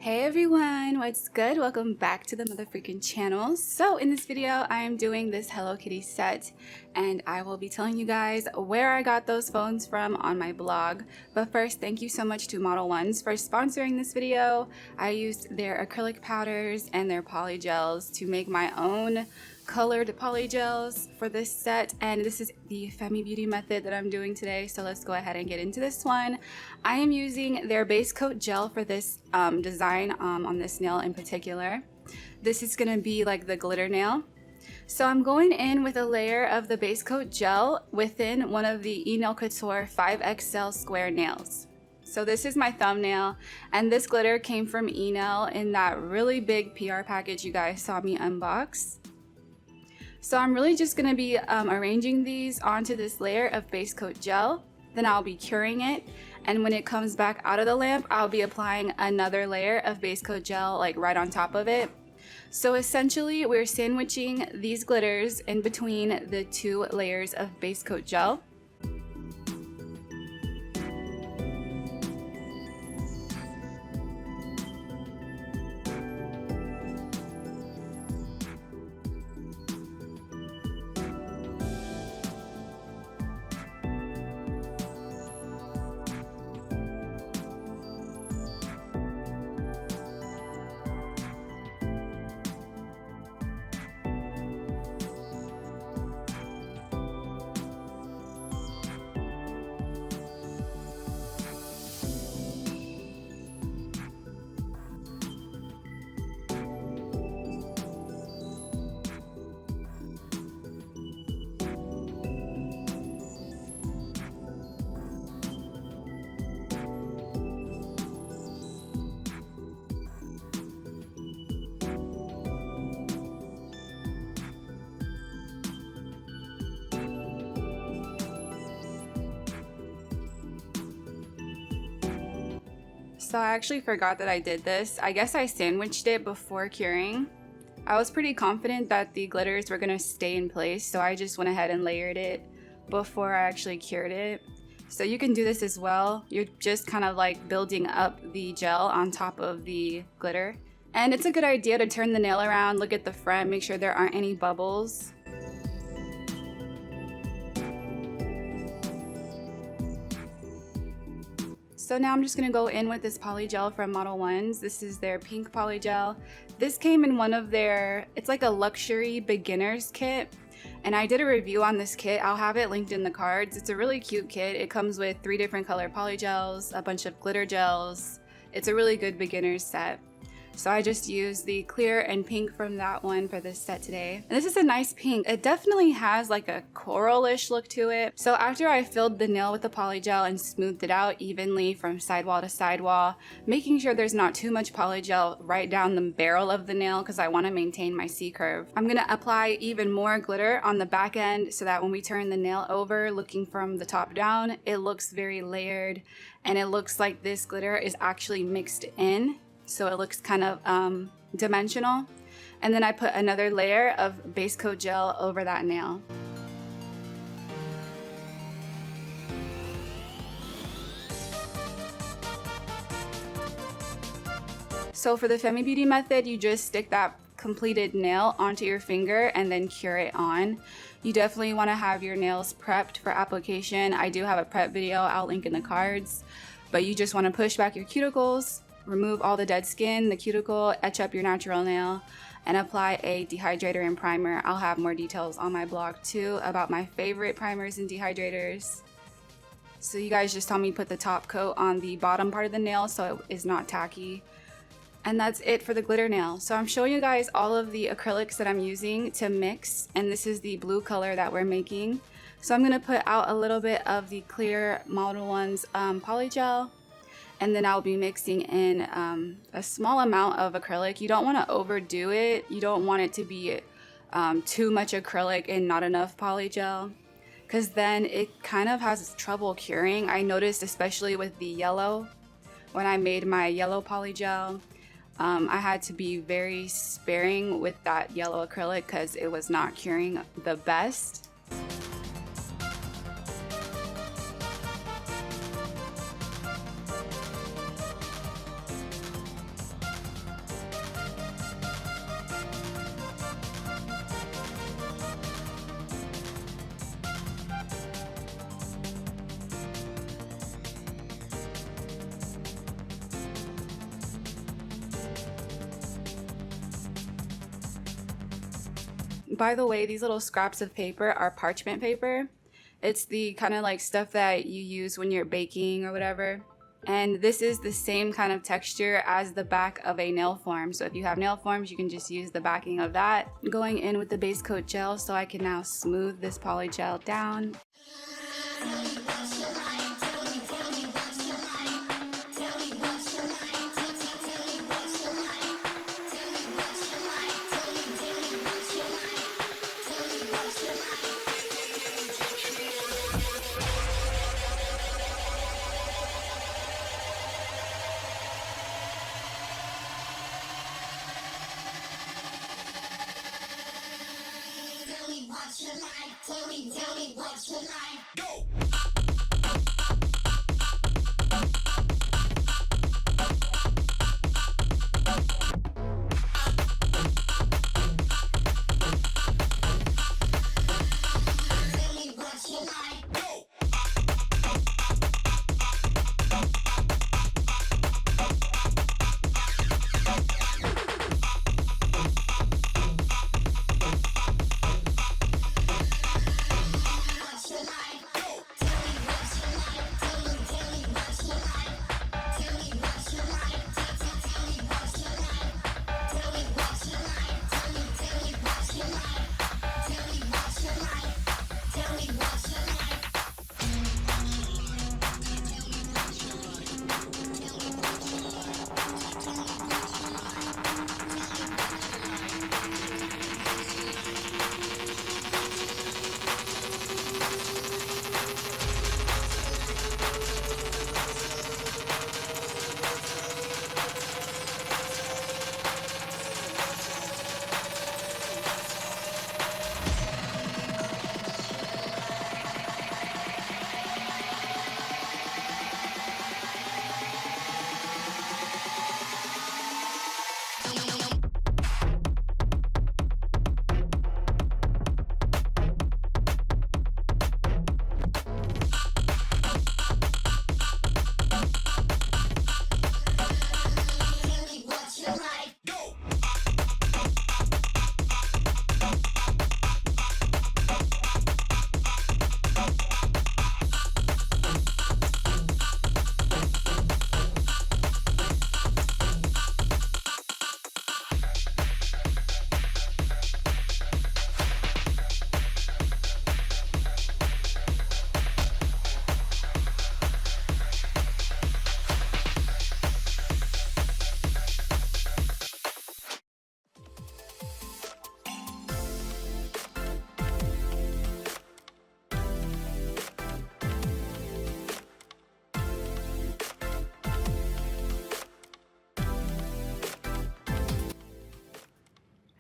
Hey everyone, what's good? Welcome back to the motherfreaking channel. So in this video, I am doing this Hello Kitty set and I will be telling you guys where I got those phones from on my blog. But first, thank you so much to MODELONES for sponsoring this video. I used their acrylic powders and their polygels to make my own colored polygels for this set, and this is the Femi beauty method that I'm doing today. So let's go ahead and get into this one. I am using their base coat gel for this design on this nail in particular. This is gonna be like the glitter nail. So I'm going in with a layer of the base coat gel within one of the Nail Couture 5XL square nails. So this is my thumbnail, and this glitter came from Nail in that really big PR package you guys saw me unbox. So I'm really just going to be arranging these onto this layer of base coat gel. Then I'll be curing it, and when it comes back out of the lamp, I'll be applying another layer of base coat gel like right on top of it. So essentially we're sandwiching these glitters in between the two layers of base coat gel. So I actually forgot that I did this. I guess I sandwiched it before curing. I was pretty confident that the glitters were gonna stay in place, so I just went ahead and layered it before I actually cured it. So you can do this as well. You're just kind of like building up the gel on top of the glitter. And it's a good idea to turn the nail around, look at the front, make sure there aren't any bubbles. So now I'm just gonna go in with this polygel from MODELONES. This is their pink polygel. This came in one of their, it's like a luxury beginner's kit. And I did a review on this kit. I'll have it linked in the cards. It's a really cute kit. It comes with 3 different color polygels, a bunch of glitter gels. It's a really good beginner's set. So I just used the clear and pink from that one for this set today. And this is a nice pink. It definitely has like a coralish look to it. So after I filled the nail with the polygel and smoothed it out evenly from sidewall to sidewall, making sure there's not too much polygel right down the barrel of the nail because I want to maintain my C-curve. I'm going to apply even more glitter on the back end so that when we turn the nail over looking from the top down, it looks very layered and it looks like this glitter is actually mixed in. So it looks kind of dimensional. And then I put another layer of base coat gel over that nail. So for the Femi Beauty method, you just stick that completed nail onto your finger and then cure it on. You definitely want to have your nails prepped for application. I do have a prep video, I'll link in the cards. But you just want to push back your cuticles, remove all the dead skin, the cuticle, etch up your natural nail, and apply a dehydrator and primer. I'll have more details on my blog too about my favorite primers and dehydrators. So you guys just tell me put the top coat on the bottom part of the nail so it is not tacky. And that's it for the glitter nail. So I'm showing you guys all of the acrylics that I'm using to mix, and this is the blue color that we're making. So I'm gonna put out a little bit of the clear MODELONES polygel, and then I'll be mixing in a small amount of acrylic. You don't want to overdo it. You don't want it to be too much acrylic and not enough polygel, because then it kind of has trouble curing. I noticed especially with the yellow, when I made my yellow polygel, I had to be very sparing with that yellow acrylic because it was not curing the best. By the way, these little scraps of paper are parchment paper. It's the kind of like stuff that you use when you're baking or whatever. And this is the same kind of texture as the back of a nail form. So if you have nail forms, you can just use the backing of that. Going in with the base coat gel, so I can now smooth this polygel down. Tell me what you like. Go!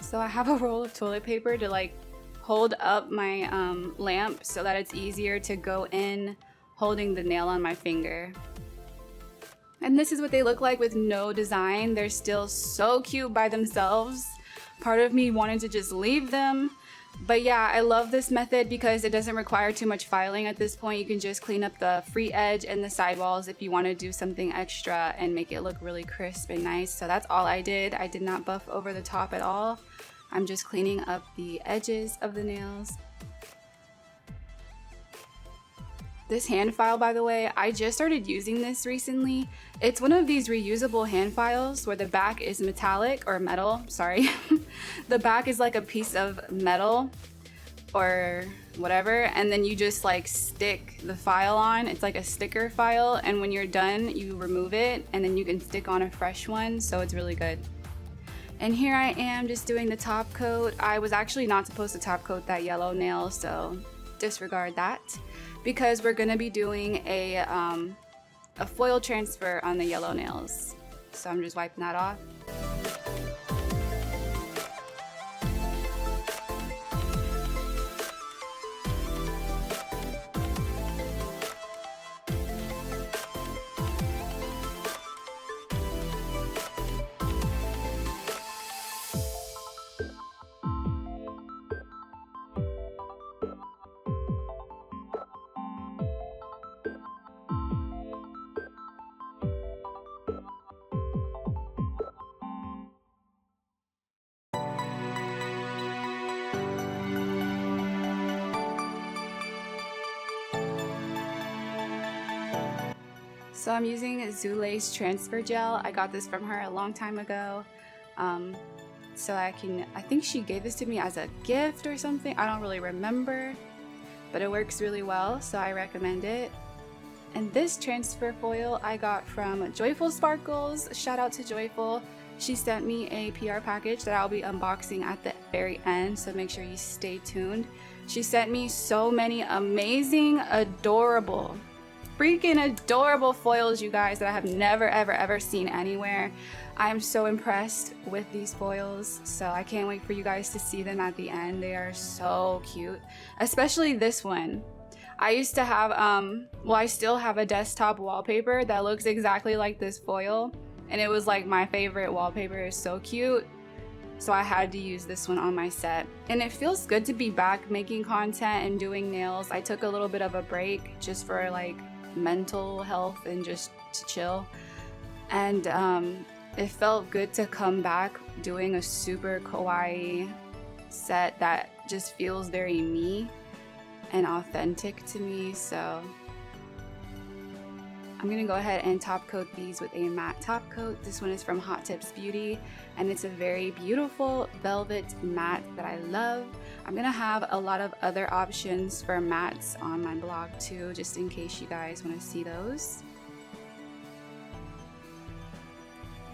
So I have a roll of toilet paper to like hold up my lamp so that it's easier to go in holding the nail on my finger. And this is what they look like with no design. They're still so cute by themselves. Part of me wanted to just leave them. But yeah, I love this method because it doesn't require too much filing at this point. You can just clean up the free edge and the sidewalls if you want to do something extra and make it look really crisp and nice. So that's all I did. I did not buff over the top at all. I'm just cleaning up the edges of the nails. This hand file, by the way, I just started using this recently. It's one of these reusable hand files where the back is metallic or metal, sorry. The back is like a piece of metal or whatever, and then you just like stick the file on. It's like a sticker file, and when you're done, you remove it and then you can stick on a fresh one, so it's really good. And here I am just doing the top coat. I was actually not supposed to top coat that yellow nail, so disregard that, because we're gonna be doing a foil transfer on the yellow nails. So I'm just wiping that off. So I'm using Zule's Transfer Gel. I got this from her a long time ago. So I think she gave this to me as a gift or something. I don't really remember, but it works really well, so I recommend it. And this transfer foil I got from Joyful Sparkles. Shout out to Joyful. She sent me a PR package that I'll be unboxing at the very end, so make sure you stay tuned. She sent me so many amazing, adorable, freaking adorable foils, you guys, that I have never ever seen anywhere. I am so impressed with these foils, so I can't wait for you guys to see them at the end. They are so cute, especially this one. I used to have, well, I still have a desktop wallpaper that looks exactly like this foil, and it was like my favorite wallpaper. It's so cute, so I had to use this one on my set. And it feels good to be back making content and doing nails. I took a little bit of a break just for like mental health and just to chill, and it felt good to come back doing a super kawaii set that just feels very me and authentic to me. So I'm gonna go ahead and top coat these with a matte top coat. This one is from Hot Tips Beauty, and it's a very beautiful velvet matte that I love. I'm gonna have a lot of other options for mattes on my blog too, just in case you guys want to see those.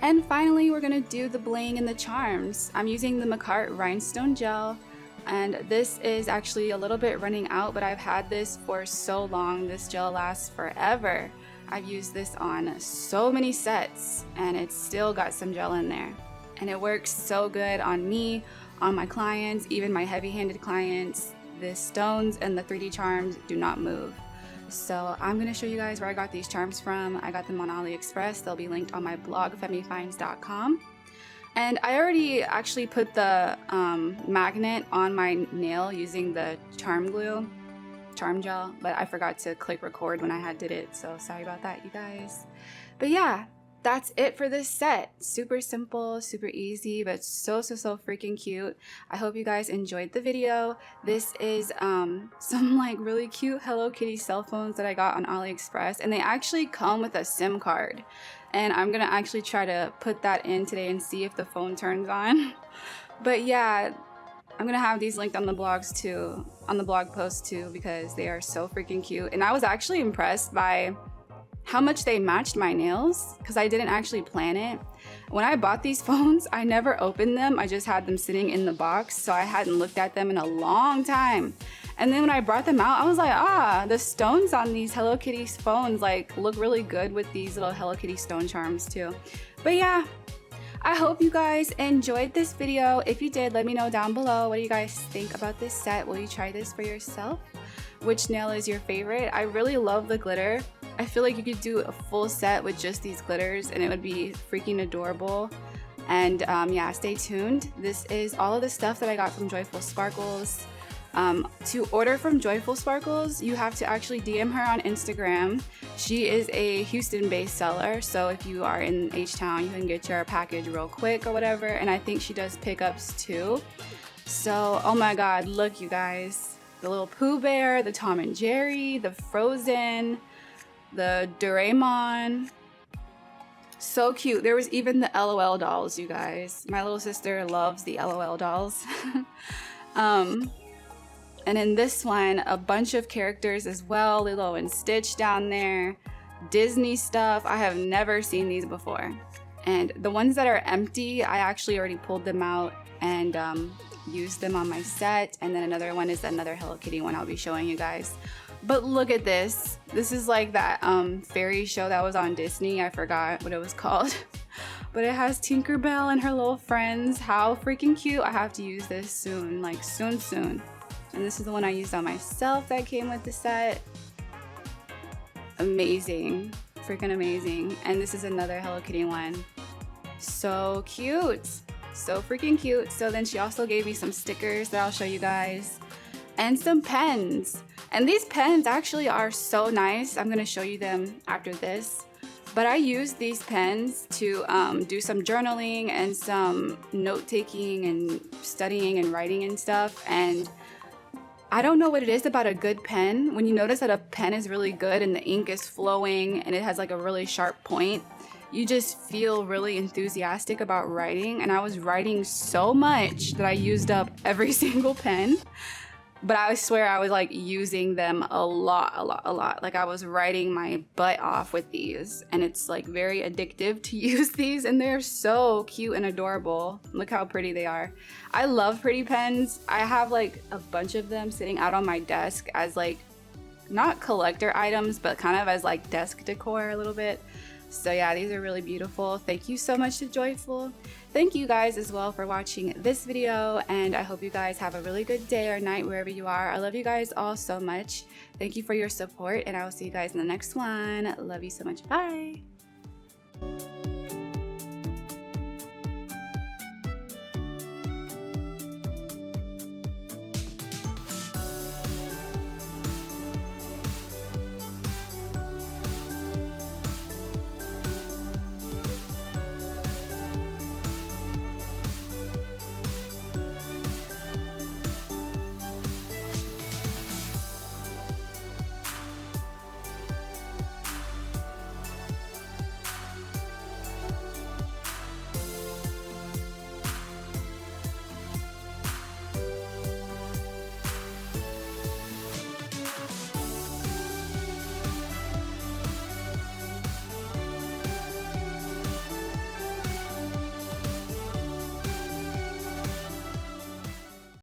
And finally, we're gonna do the bling and the charms. I'm using the Mccart Rhinestone Gel, and this is actually a little bit running out, but I've had this for so long. This gel lasts forever. I've used this on so many sets, and it's still got some gel in there. And it works so good on me, on my clients, even my heavy-handed clients. The stones and the 3D charms do not move. So I'm going to show you guys where I got these charms from. I got them on AliExpress. They'll be linked on my blog, femifinds.com. And I already actually put the magnet on my nail using the charm gel, but I forgot to click record when I did it. So sorry about that, you guys. But yeah, that's it for this set. Super simple, super easy, but so freaking cute. I hope you guys enjoyed the video. This is some like really cute Hello Kitty cell phones that I got on AliExpress, and they actually come with a SIM card. And I'm gonna actually try to put that in today and see if the phone turns on. But yeah, I'm gonna have these linked on the blogs too, on the blog post too, because they are so freaking cute. And I was actually impressed by how much they matched my nails, because I didn't actually plan it. When I bought these phones, I never opened them. I just had them sitting in the box, so I hadn't looked at them in a long time. And then when I brought them out, I was like, the stones on these Hello Kitty phones like look really good with these little Hello Kitty stone charms too. But yeah, I hope you guys enjoyed this video. If you did, let me know down below. What do you guys think about this set? Will you try this for yourself? Which nail is your favorite? I really love the glitter. I feel like you could do a full set with just these glitters and it would be freaking adorable. And yeah, stay tuned. This is all of the stuff that I got from Joyful Sparkles. To order from Joyful Sparkles, you have to actually DM her on Instagram. She is a Houston-based seller, so if you are in H-Town, you can get your package real quick or whatever. And I think she does pickups too. So, oh my god, look you guys. The little Pooh Bear, the Tom and Jerry, the Frozen, the Doraemon. So cute. There was even the LOL dolls, you guys. My little sister loves the LOL dolls. And in this one, a bunch of characters as well. Lilo and Stitch down there. Disney stuff. I have never seen these before. And the ones that are empty, I actually already pulled them out and used them on my set. And then another one is another Hello Kitty one I'll be showing you guys. But look at this. This is like that fairy show that was on Disney. I forgot what it was called. But it has Tinkerbell and her little friends. How freaking cute. I have to use this soon. Like soon. And this is the one I used on myself that came with the set. Amazing. Freaking amazing. And this is another Hello Kitty one. So cute. So freaking cute. So then she also gave me some stickers that I'll show you guys. And some pens. And these pens actually are so nice. I'm going to show you them after this. But I use these pens to do some journaling and some note-taking and studying and writing and stuff. And I don't know what it is about a good pen. When you notice that a pen is really good and the ink is flowing and it has like a really sharp point, you just feel really enthusiastic about writing. And I was writing so much that I used up every single pen. But I swear I was like using them a lot. Like I was writing my butt off with these, and it's like very addictive to use these, and they're so cute and adorable. Look how pretty they are. I love pretty pens. I have like a bunch of them sitting out on my desk as like, not collector items, but kind of as like desk decor a little bit. So yeah, these are really beautiful. Thank you so much to Joyful. Thank you guys as well for watching this video, and I hope you guys have a really good day or night wherever you are. I love you guys all so much. Thank you for your support, and I will see you guys in the next one. Love you so much. Bye.